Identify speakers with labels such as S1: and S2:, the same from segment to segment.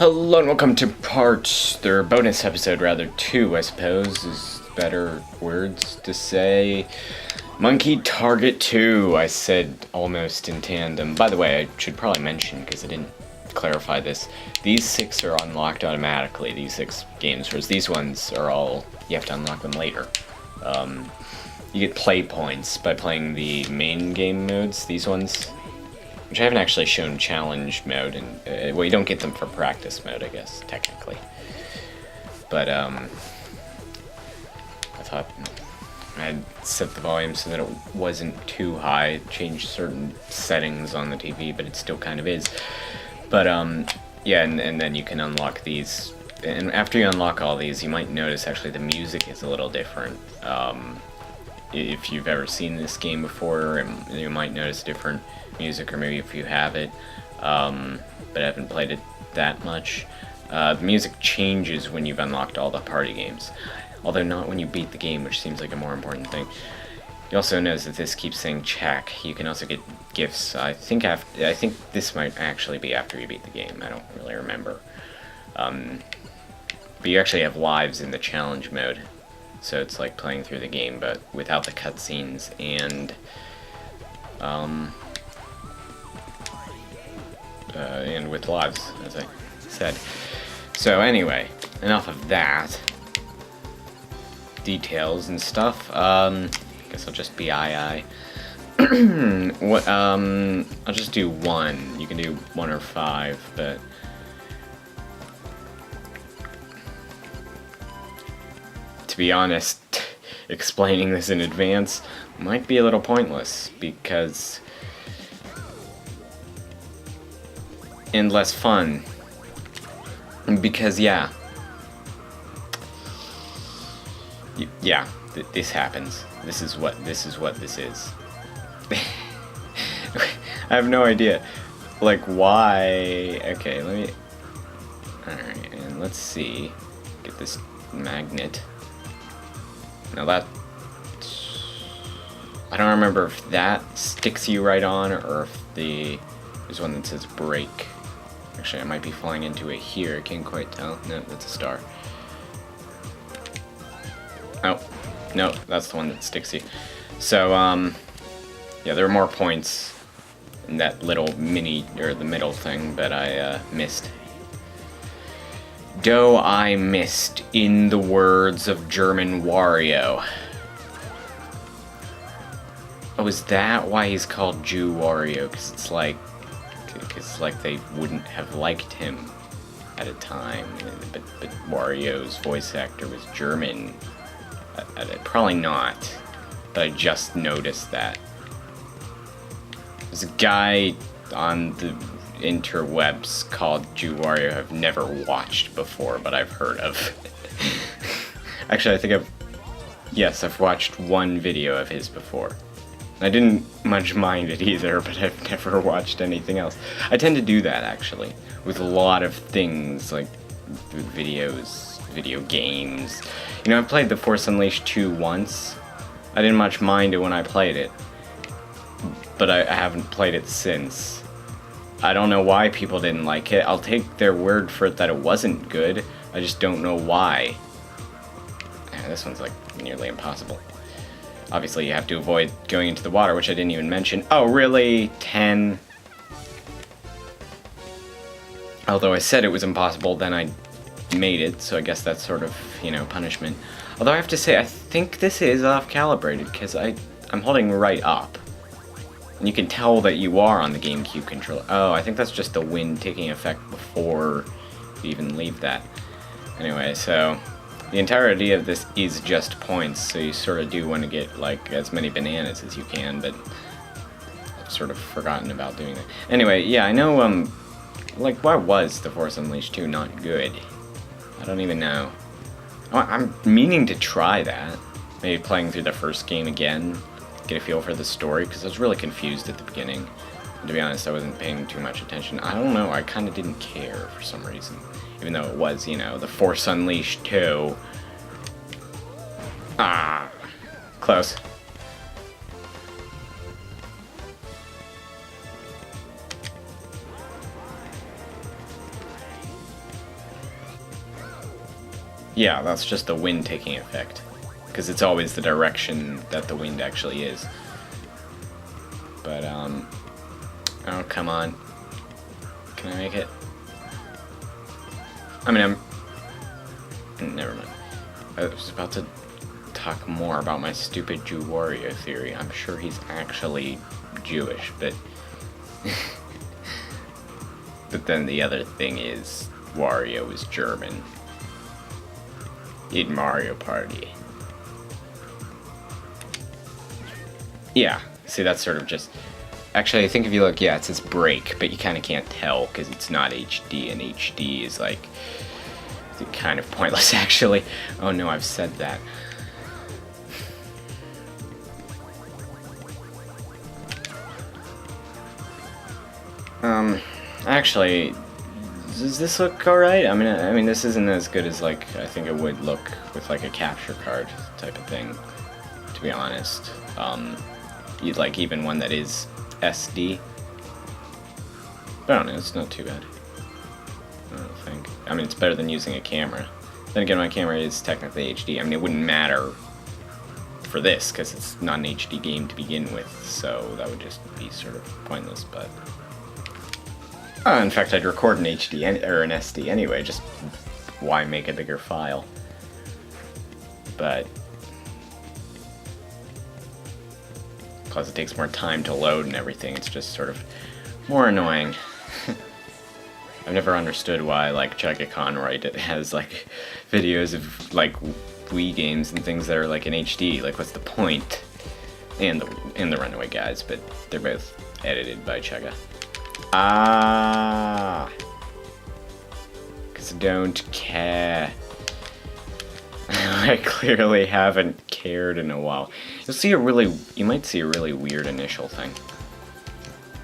S1: Hello and welcome to bonus episode rather, 2 I suppose, is better words to say. Monkey Target 2, I said almost in tandem. By the way, I should probably mention, because I didn't clarify this, these 6 are unlocked automatically, these 6 games, whereas these ones are all, you have to unlock them later. You get play points by playing the main game modes, these ones, which I haven't actually shown challenge mode, and well, you don't get them for practice mode, I guess, technically. But, I thought I'd set the volume so that it wasn't too high, changed certain settings on the TV, but it still kind of is. But, yeah, and then you can unlock these, and after you unlock all these, you might notice actually the music is a little different. If you've ever seen this game before, you might notice different music, or maybe if you have it, but I haven't played it that much. The music changes when you've unlocked all the party games, although not when you beat the game, which seems like a more important thing. You also notice that this keeps saying check. You can also get gifts. I think this might actually be after you beat the game. I don't really remember. But you actually have lives in the challenge mode, so it's like playing through the game, but without the cutscenes and with lives, as I said. So anyway, enough of that. Details and stuff. Guess I'll just be ei-ei. What? I'll just do 1. You can do 1 or 5, but to be honest, explaining this in advance might be a little pointless, because and less fun, because yeah, this happens. This is what this is. I have no idea, like, why. Okay, let me. All right, and let's see. Get this magnet. Now that, I don't remember if that sticks you right on, or if there's one that says break. Actually, I might be flying into it here. I can't quite tell. No, that's a star. Oh, no, that's the one that sticks you. So, yeah, there are more points in that little mini, or the middle thing, but I missed. Dough I missed, in the words of JewWario. Oh, is that why he's called JewWario? Because it's like they wouldn't have liked him at a time. But Wario's voice actor was German. Probably not, but I just noticed that. There's a guy on the interwebs called JewWario I've never watched before, but I've heard of. Actually, I think I've watched 1 video of his before. I didn't much mind it either, but I've never watched anything else. I tend to do that, actually, with a lot of things, like videos, video games. You know, I played The Force Unleashed 2 once. I didn't much mind it when I played it, but I haven't played it since. I don't know why people didn't like it. I'll take their word for it that it wasn't good. I just don't know why. This one's like nearly impossible. Obviously you have to avoid going into the water, which I didn't even mention. Oh really? 10? Although I said it was impossible, then I made it, so I guess that's sort of, you know, punishment. Although I have to say, I think this is off-calibrated, because I'm holding right up. And you can tell that you are on the GameCube controller. Oh, I think that's just the wind taking effect before you even leave that. Anyway, so the entirety of this is just points, so you sort of do want to get, like, as many bananas as you can, but I've sort of forgotten about doing that. Anyway, yeah, I know, like, why was The Force Unleashed 2 not good? I don't even know. Oh, I'm meaning to try that. Maybe playing through the first game again, get a feel for the story, because I was really confused at the beginning. And to be honest, I wasn't paying too much attention. I don't know, I kind of didn't care for some reason. Even though it was, you know, The Force Unleashed 2. Ah, close. Yeah, that's just the wind taking effect. Because it's always the direction that the wind actually is. But, oh, come on. Can I make it? I mean, never mind. I was about to talk more about my stupid JewWario theory. I'm sure he's actually Jewish, but... But then the other thing is, Wario is German. In Mario Party. Yeah, see, that's sort of just... Actually, I think if you look, yeah, it says break, but you kind of can't tell because it's not HD, and HD is like kind of pointless, actually. Oh no, I've said that. Actually, does this look alright? I mean, this isn't as good as like I think it would look with like a capture card type of thing. To be honest, you'd like even one that is SD. But I don't know, it's not too bad. I don't think. I mean, it's better than using a camera. Then again, my camera is technically HD. I mean, it wouldn't matter for this because it's not an HD game to begin with, so that would just be sort of pointless. But in fact, I'd record an HD or an SD anyway. Just why make a bigger file? But plus, it takes more time to load and everything. It's just sort of more annoying. I've never understood why, like, Chugga Conroy has, like, videos of, like, Wii games and things that are, like, in HD. Like, what's the point? And the Runaway guys, but they're both edited by Chugga. Because I don't care. I clearly haven't cared in a while. You might see a really weird initial thing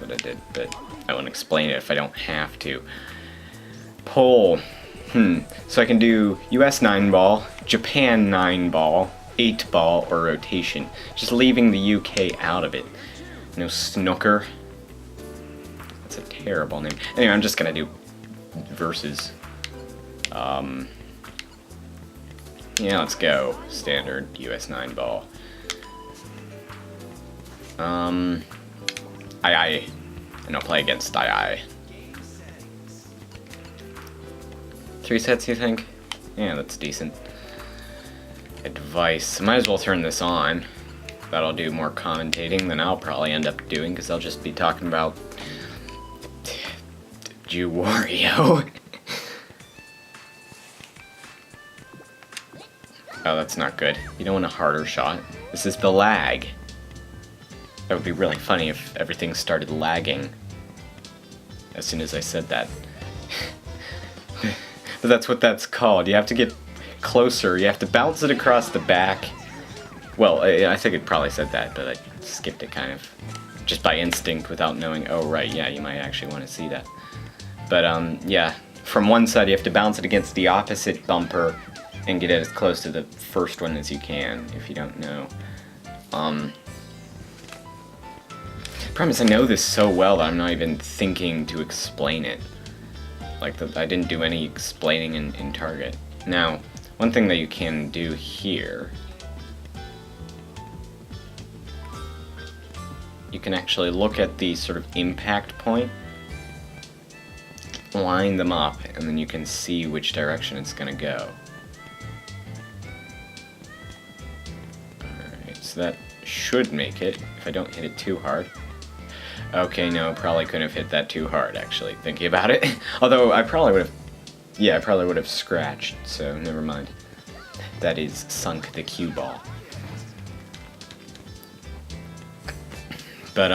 S1: that I did, but I won't explain it if I don't have to. Poll. So I can do US 9-ball, Japan 9-ball, 8-ball, or rotation. Just leaving the UK out of it. No snooker. That's a terrible name. Anyway, I'm just gonna do versus. Yeah, let's go. Standard US 9-ball. ei-ei. And I'll play against ei-ei. 3 sets, you think? Yeah, that's decent. Advice. Might as well turn this on. That'll do more commentating than I'll probably end up doing, because I'll just be talking about JewWario. Oh, that's not good. You don't want a harder shot. This is the lag. That would be really funny if everything started lagging as soon as I said that. But that's what that's called. You have to get closer. You have to bounce it across the back. Well, I think it probably said that, but I skipped it kind of. Just by instinct without knowing, oh right, yeah, you might actually want to see that. But yeah, from one side you have to bounce it against the opposite bumper and get it as close to the first one as you can, if you don't know. Problem is, I know this so well that I'm not even thinking to explain it. Like, I didn't do any explaining in Target. Now, one thing that you can do here, you can actually look at the sort of impact point, line them up, and then you can see which direction it's going to go. Alright, so that should make it, if I don't hit it too hard. Okay, no, probably couldn't have hit that too hard, actually, thinking about it. Although, I probably would have... Yeah, I probably would have scratched, so never mind. That is sunk the cue ball. But,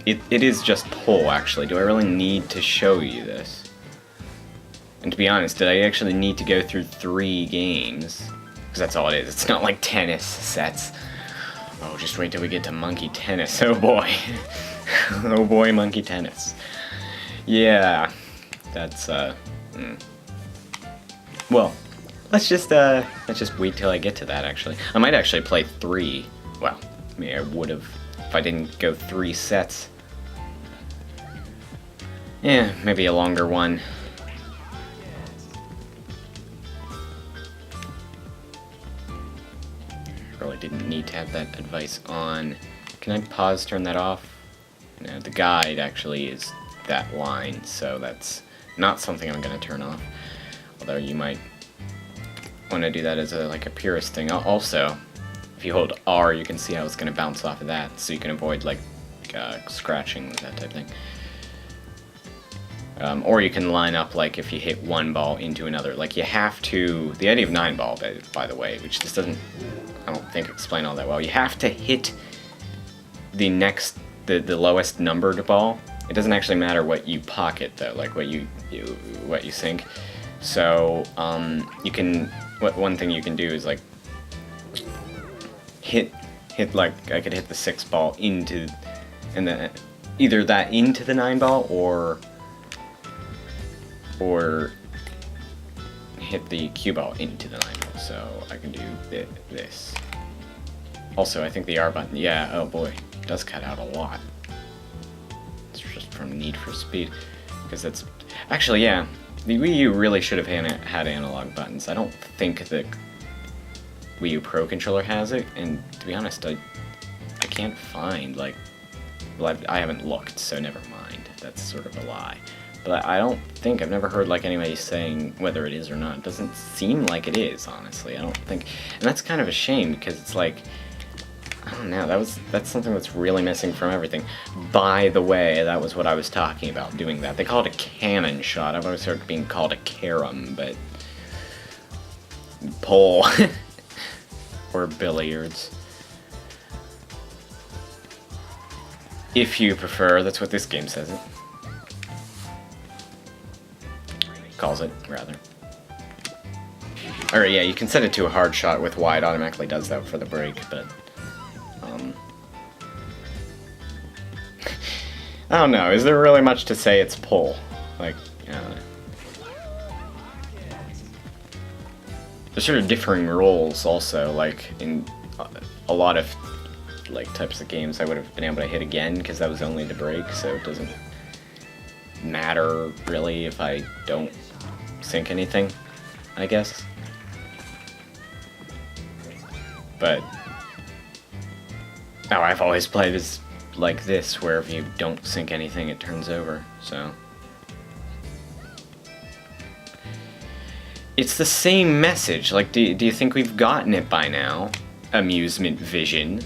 S1: it is just pull, actually. Do I really need to show you this? And to be honest, did I actually need to go through 3 games? Because that's all it is. It's not like tennis sets. Oh, just wait till we get to monkey tennis. Oh boy. Oh boy, monkey tennis. Yeah. That's, Well, let's just wait till I get to that, actually. I might actually play 3. Well, maybe I would have if I didn't go 3 sets. Yeah, maybe a longer one. didn't need to have that advice on. Can I pause, turn that off? No, the guide actually is that line, so that's not something I'm going to turn off. Although you might want to do that as a purist thing. Also, if you hold R, you can see how it's going to bounce off of that, so you can avoid scratching, that type of thing. Or you can line up if you hit one ball into another. You have to. The idea of 9-ball, by the way, which this doesn't, I don't think, explain all that well. You have to hit the lowest numbered ball. It doesn't actually matter what you pocket though, what you sink. So you can. One thing you can do is hit I could hit the 6-ball into, and then either that into the 9-ball or hit the cue ball into the 9-ball. So I can do this. Also, I think the R button, yeah, oh boy, does cut out a lot. It's just from Need for Speed, because that's actually, yeah, the Wii U really should have had analog buttons. I don't think the Wii U Pro controller has it, and to be honest, I can't find well, I haven't looked, so never mind. That's sort of a lie. But I've never heard anybody saying whether it is or not. It doesn't seem like it is, honestly. I don't think, and that's kind of a shame, because it's I don't know, that's something that's really missing from everything. By the way, that was what I was talking about, doing that. They call it a cannon shot. I've always heard it being called a carom, but pole or billiards, if you prefer. That's what this game says it. Calls it, rather. Or yeah, you can set it to a hard shot with Y. It automatically does that for the break, but I don't know. Is there really much to say it's pull? I don't know. There's sort of differing roles also, in a lot of types of games I would have been able to hit again because that was only the break, so it doesn't matter really if I don't sync anything, I guess. But now I've always played as this, where if you don't sync anything, it turns over, so. It's the same message. Do you think we've gotten it by now? Amusement Vision.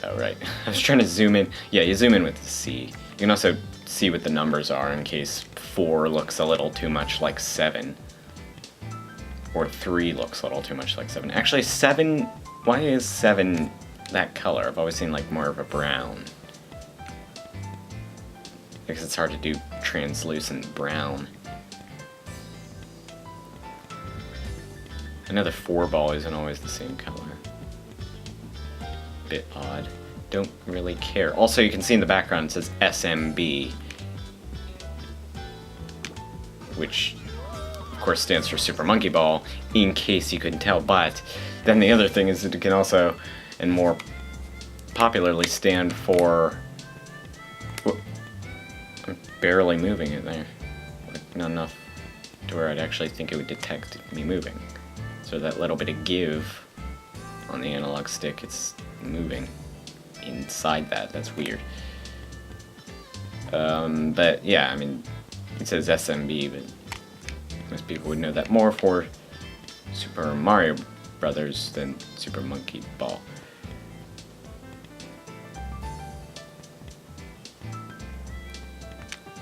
S1: Oh, right. I was trying to zoom in. Yeah, you zoom in with the C. You can also see what the numbers are in case 4 looks a little too much like 7. Or 3 looks a little too much like 7. Actually, 7... Why is 7 that color? I've always seen more of a brown. Because it's hard to do translucent brown. Another 4-ball isn't always the same color. Bit odd. Don't really care. Also, you can see in the background it says SMB, which of course stands for Super Monkey Ball, in case you couldn't tell. But then the other thing is that it can also, and more popularly, stand for... I'm barely moving it there. Not enough to where I'd actually think it would detect me moving. So that little bit of give on the analog stick, it's moving inside that. That's weird. But yeah, I mean, it says SMB, but most people would know that more for Super Mario Brothers than Super Monkey Ball.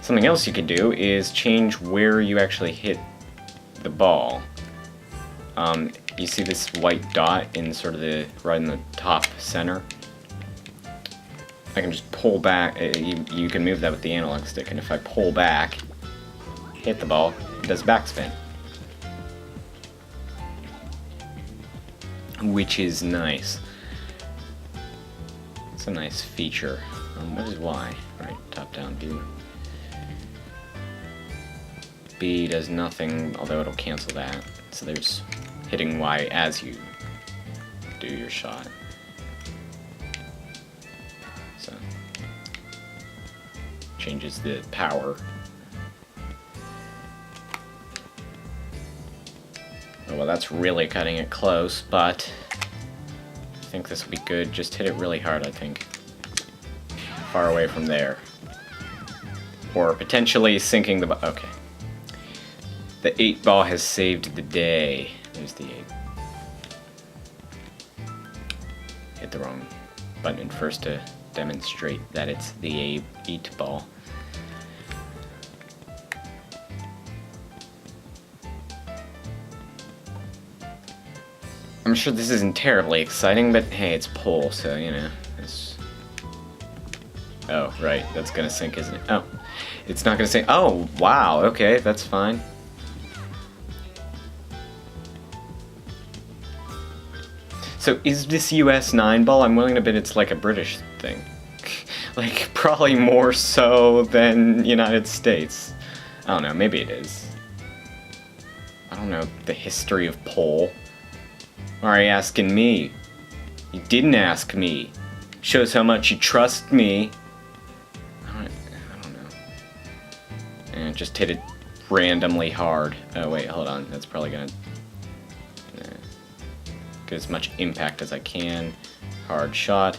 S1: Something else you could do is change where you actually hit the ball. You see this white dot in sort of right in the top center? I can just pull back. You can move that with the analog stick, and if I pull back, hit the ball, it does backspin. Which is nice. It's a nice feature. What is Y? Right, top-down view. B does nothing, although it'll cancel that. So there's hitting Y as you do your shot. So changes the power. Oh well, that's really cutting it close, but I think this will be good. Just hit it really hard, I think. Far away from there. Or potentially sinking the ball. Okay. The 8 ball has saved the day. There's the 8. Hit the wrong button first to demonstrate that it's the 8 ball. I'm sure this isn't terribly exciting, but hey, it's PCULL, so, you know, it's... Oh, right, that's gonna sink, isn't it? Oh, it's not gonna sink. Oh, wow, okay, that's fine. So, is this US 9 ball? I'm willing to bet it's like a British thing. Like, probably more so than United States. I don't know, maybe it is. I don't know the history of PCULL. Why are you asking me? You didn't ask me. Shows how much you trust me. I don't know. And just hit it randomly hard. Oh wait, hold on. That's probably gonna get as much impact as I can. Hard shot.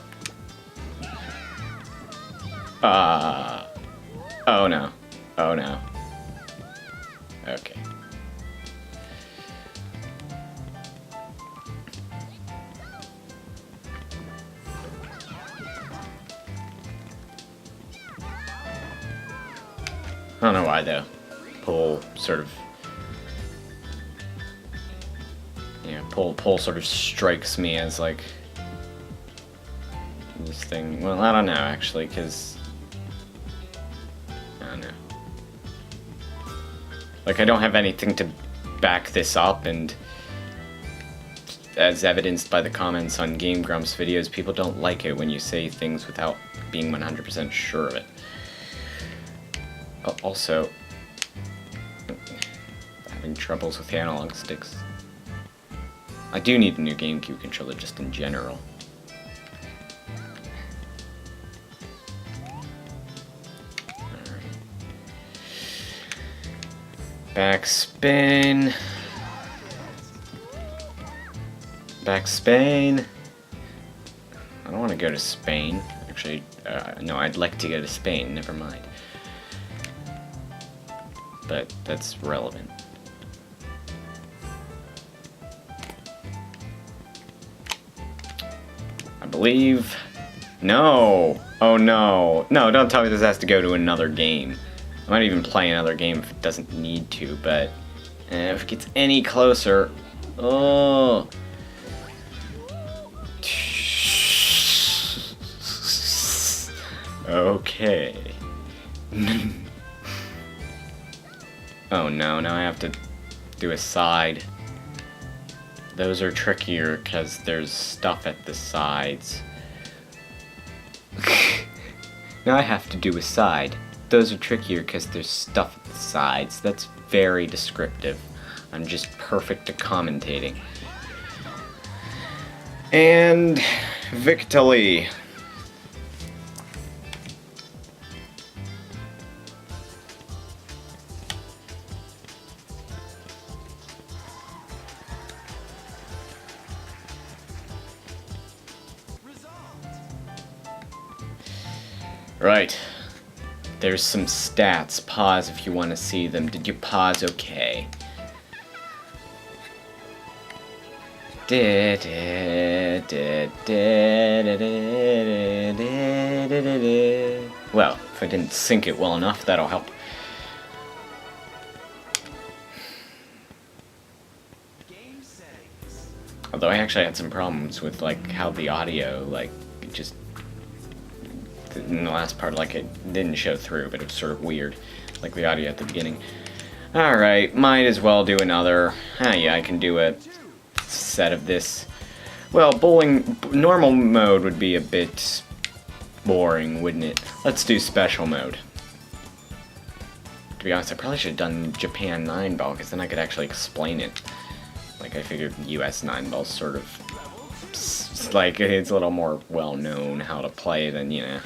S1: Oh no. Oh no. Okay. I don't know why though. PCULL sort of, PCULL sort of strikes me as like this thing. Well, I don't know actually, because I don't know. Like I don't have anything to back this up, and as evidenced by the comments on Game Grumps videos, people don't like it when you say things without being 100% sure of it. Also, having troubles with the analog sticks. I do need a new GameCube controller just in general. Backspin. Backspin. I don't want to go to Spain. Actually, no, I'd like to go to Spain. Never mind. But that's relevant. I believe... No! Oh no! No, don't tell me this has to go to another game. I might even play another game if it doesn't need to, but... if it gets any closer... Oh! Okay. Oh no, now I have to do a side. Those are trickier because there's stuff at the sides. Now I have to do a side. Those are trickier because there's stuff at the sides. That's very descriptive. I'm just perfect at commentating. And victory. Right. There's some stats. Pause if you want to see them. Did you pause okay? Well, if I didn't sync it well enough, that'll help. Although I actually had some problems with like how the audio, like, it just in the last part, like, it didn't show through, but it was sort of weird, like the audio at the beginning. Alright, might as well do another. Yeah, I can do a set of this. Well, bowling normal mode would be a bit boring, wouldn't it? Let's do special mode. To be honest, I probably should have done Japan 9 ball, because then I could actually explain it. Like, I figured US 9 ball's sort of, like, it's a little more well-known how to play than, you know,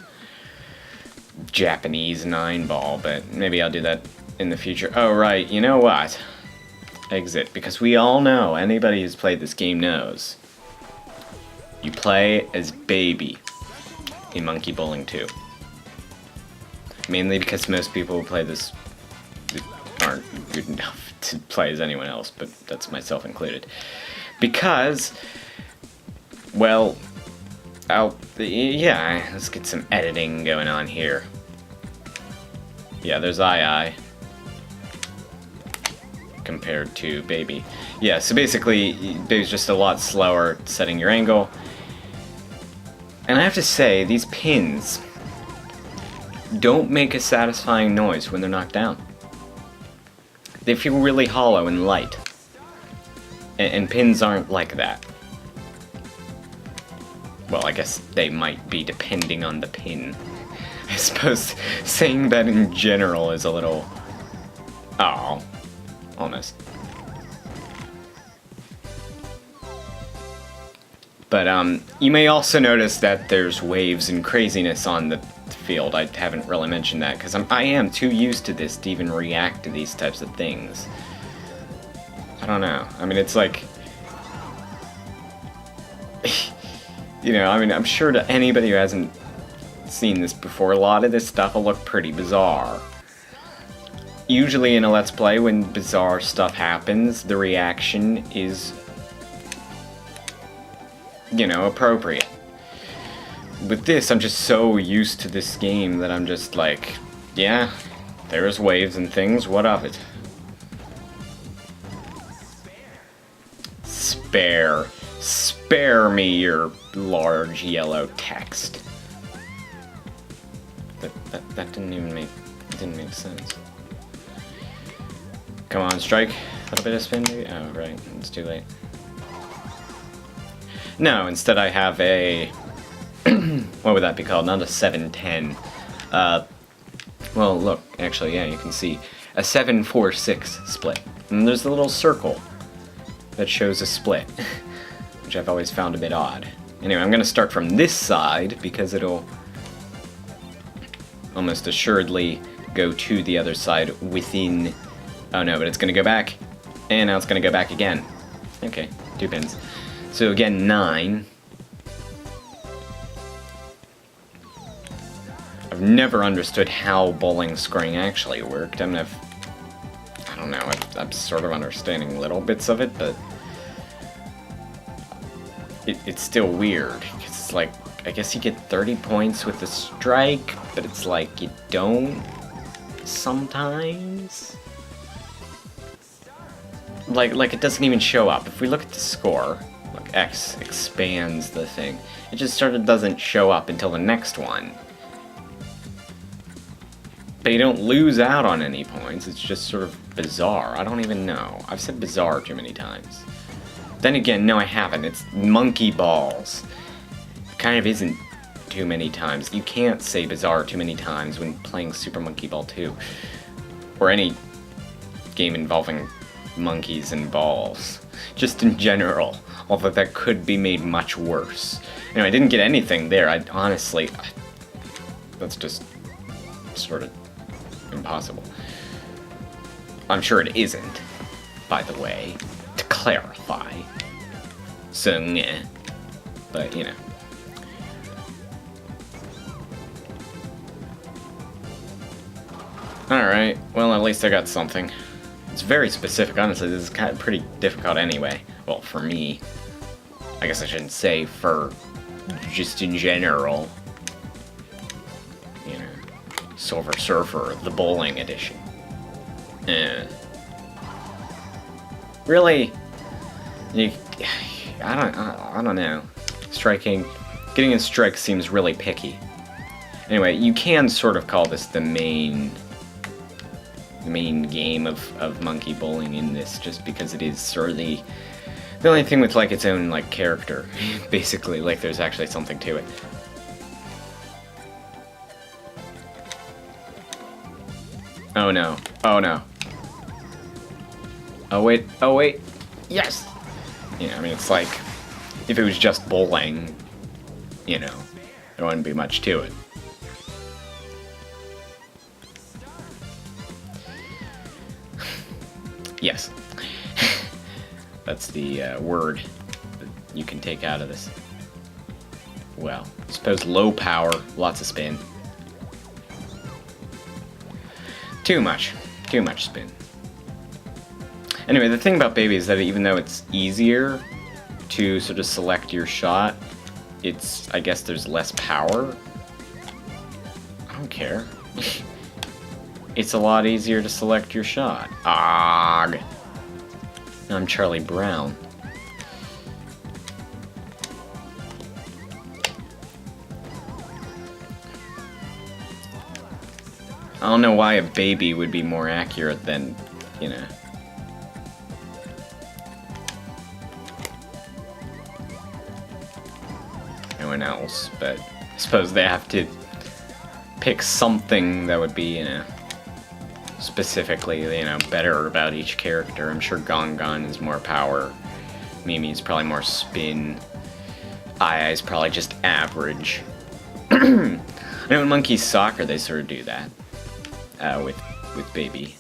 S1: Japanese 9 ball, but maybe I'll do that in the future. Oh, right, you know what? exit, because we all know, anybody who's played this game knows, you play as Baby in Monkey Bowling 2. Mainly because most people who play this aren't good enough to play as anyone else, but that's myself included. Because, well, yeah, let's get some editing going on here. Yeah, there's ei-ei compared to Baby. Yeah, so basically, Baby's just a lot slower setting your angle. And I have to say, these pins don't make a satisfying noise when they're knocked down. They feel really hollow and light. And pins aren't like that. Well, I guess they might be depending on the pin. I suppose saying that in general is a little... Oh, almost. But you may also notice that there's waves and craziness on the field. I haven't really mentioned that because I am too used to this to even react to these types of things. I don't know. I mean, it's like... you know, I mean, I'm sure to anybody who hasn't seen this before, a lot of this stuff will look pretty bizarre. Usually in a Let's Play, when bizarre stuff happens, the reaction is, you know, appropriate. With this, I'm just so used to this game that I'm just like, yeah, there's waves and things, what of it? Spare me your large yellow text. That didn't make sense. Come on, strike. A little bit of spin, maybe? Oh, right, it's too late. No, instead I have a... what would that be called? Not a 7-10. Well, look, actually, yeah, you can see a 7-4-6 split. And there's a little circle that shows a split, which I've always found a bit odd. Anyway, I'm going to start from this side because it'll almost assuredly go to the other side within... Oh no, but it's going to go back, and now it's going to go back again. Okay, 2 pins. So again, 9. I've never understood how bowling scoring actually worked. I mean, I don't know, I'm sort of understanding little bits of it, but it's still weird. It's like, I guess you get 30 points with the strike, but it's like you don't sometimes. Like it doesn't even show up. If we look at the score, look, X expands the thing. It just sort of doesn't show up until the next one. But you don't lose out on any points, it's just sort of bizarre. I don't even know. I've said bizarre too many times. Then again, no I haven't. It's monkey balls. It kind of isn't too many times. You can't say bizarre too many times when playing Super Monkey Ball 2. Or any game involving monkeys and balls. Just in general. Although that could be made much worse. Anyway, I didn't get anything there. Honestly, that's just sort of impossible. I'm sure it isn't, by the way, to clarify. So, yeah. But, you know. Alright, well, at least I got something. It's very specific, honestly. This is kind of pretty difficult anyway. Well, for me. I guess I shouldn't say for just in general. You know, Silver Surfer, the bowling edition. Really? I don't know. Striking, getting a strike seems really picky. Anyway, you can sort of call this the main game of monkey bowling in this, just because it is sort of the only thing with like its own like character. Basically, like there's actually something to it. Oh no. Oh no. Oh wait. Oh wait. Yes! Yeah, I mean, it's like, if it was just bowling, you know, there wouldn't be much to it. Yes. That's the word that you can take out of this. Well, I suppose low power, lots of spin. Too much spin. Anyway, the thing about Baby is that even though it's easier to sort of select your shot, it's, I guess there's less power. I don't care. It's a lot easier to select your shot. Now I'm Charlie Brown. I don't know why a baby would be more accurate than, you know. Anyone else, but I suppose they have to pick something that would be, you know, specifically, you know, better about each character. I'm sure Gongon is more power, Mimi's probably more spin, ei-ei's probably just average. I know in Monkey Soccer they sort of do that with Baby.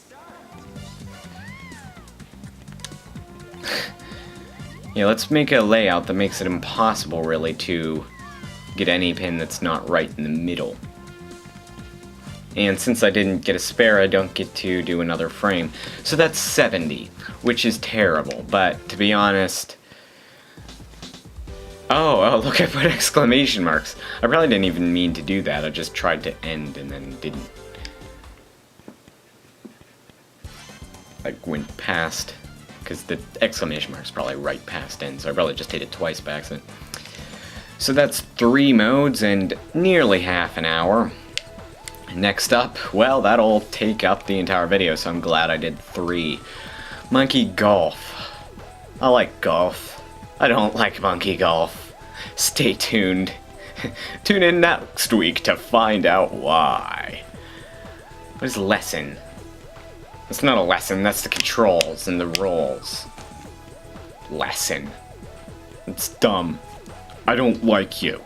S1: Yeah, let's make a layout that makes it impossible really to get any pin that's not right in the middle. And since I didn't get a spare, I don't get to do another frame. So that's 70, which is terrible, but to be honest... Oh, look, I put exclamation marks. I probably didn't even mean to do that, I just tried to end and then didn't. Like, went past, because the exclamation mark's probably right past end, so I probably just hit it twice by accident. So that's 3 modes and nearly half an hour. Next up, well, that'll take up the entire video, so I'm glad I did 3. Monkey Golf. I like golf. I don't like monkey golf. Stay tuned. Tune in next week to find out why. What is lesson? It's not a lesson, that's the controls and the rolls. Lesson. It's dumb. I don't like you.